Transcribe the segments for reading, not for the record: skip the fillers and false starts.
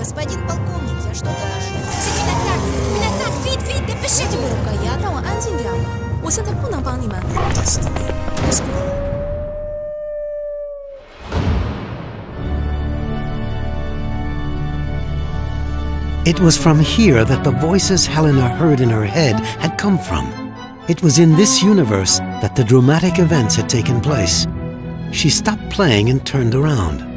Господин полковник, я что-то... C'est une attaque! Une attaque! Vite, vite, dépêchez-vous! 让我安静点，我现在不能帮你们。 It was from here that the voices Helena heard in her head had come from. It was in this universe that the dramatic events had taken place. She stopped playing and turned around.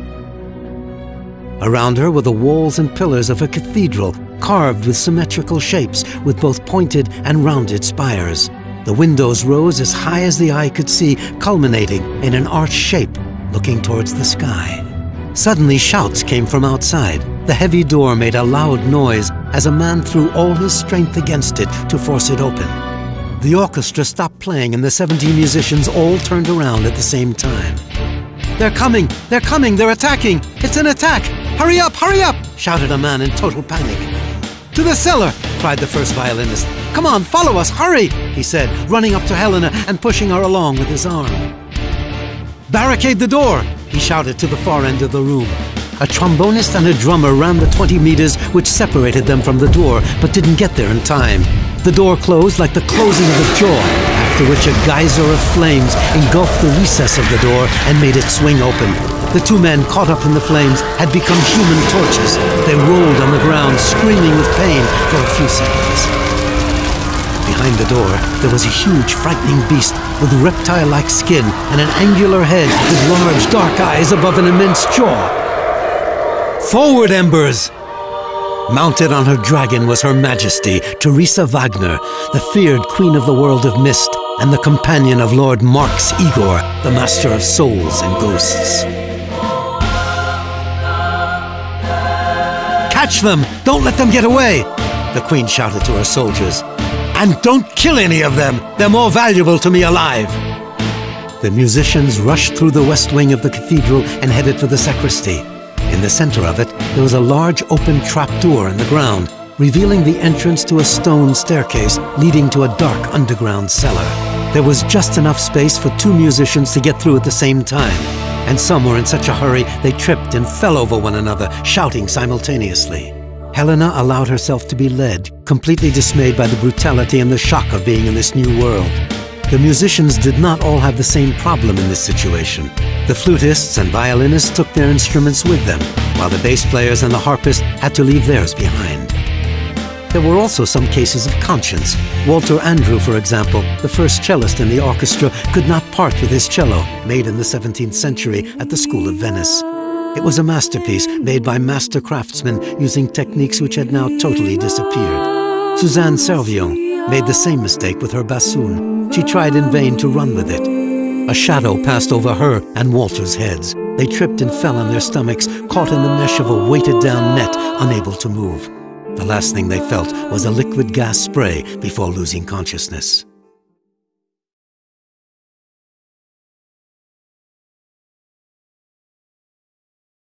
Around her were the walls and pillars of a cathedral, carved with symmetrical shapes, with both pointed and rounded spires. The windows rose as high as the eye could see, culminating in an arched shape, looking towards the sky. Suddenly shouts came from outside. The heavy door made a loud noise as a man threw all his strength against it to force it open. The orchestra stopped playing and the 17 musicians all turned around at the same time. They're coming! They're coming! They're attacking! It's an attack! Hurry up! Hurry up! Shouted a man in total panic. To the cellar! Cried the first violinist. Come on, follow us! Hurry! He said, running up to Helena and pushing her along with his arm. Barricade the door! He shouted to the far end of the room. A trombonist and a drummer ran the 20 meters which separated them from the door, but didn't get there in time. The door closed like the closing of a jaw, after which a geyser of flames engulfed the recess of the door and made it swing open. The two men caught up in the flames had become human torches. They rolled on the ground, screaming with pain for a few seconds. Behind the door, there was a huge, frightening beast with reptile-like skin and an angular head with large, dark eyes above an immense jaw. Forward, Embers! Mounted on her dragon was Her Majesty, Teresa Wagner, the feared Queen of the World of Mist and the companion of Lord Marx Igor, the Master of Souls and Ghosts. Catch them! Don't let them get away! The Queen shouted to her soldiers. And don't kill any of them! They're more valuable to me alive! The musicians rushed through the west wing of the cathedral and headed for the sacristy. In the center of it, there was a large open trapdoor in the ground, revealing the entrance to a stone staircase leading to a dark underground cellar. There was just enough space for two musicians to get through at the same time, and some were in such a hurry they tripped and fell over one another, shouting simultaneously. Helena allowed herself to be led, completely dismayed by the brutality and the shock of being in this new world. The musicians did not all have the same problem in this situation. The flutists and violinists took their instruments with them, while the bass players and the harpists had to leave theirs behind. There were also some cases of conscience. Walter Andrew, for example, the first cellist in the orchestra, could not part with his cello, made in the 17th century at the School of Venice. It was a masterpiece made by master craftsmen using techniques which had now totally disappeared. Suzanne Servion made the same mistake with her bassoon. She tried in vain to run with it. A shadow passed over her and Walter's heads. They tripped and fell on their stomachs, caught in the mesh of a weighted-down net, unable to move. The last thing they felt was a liquid gas spray before losing consciousness.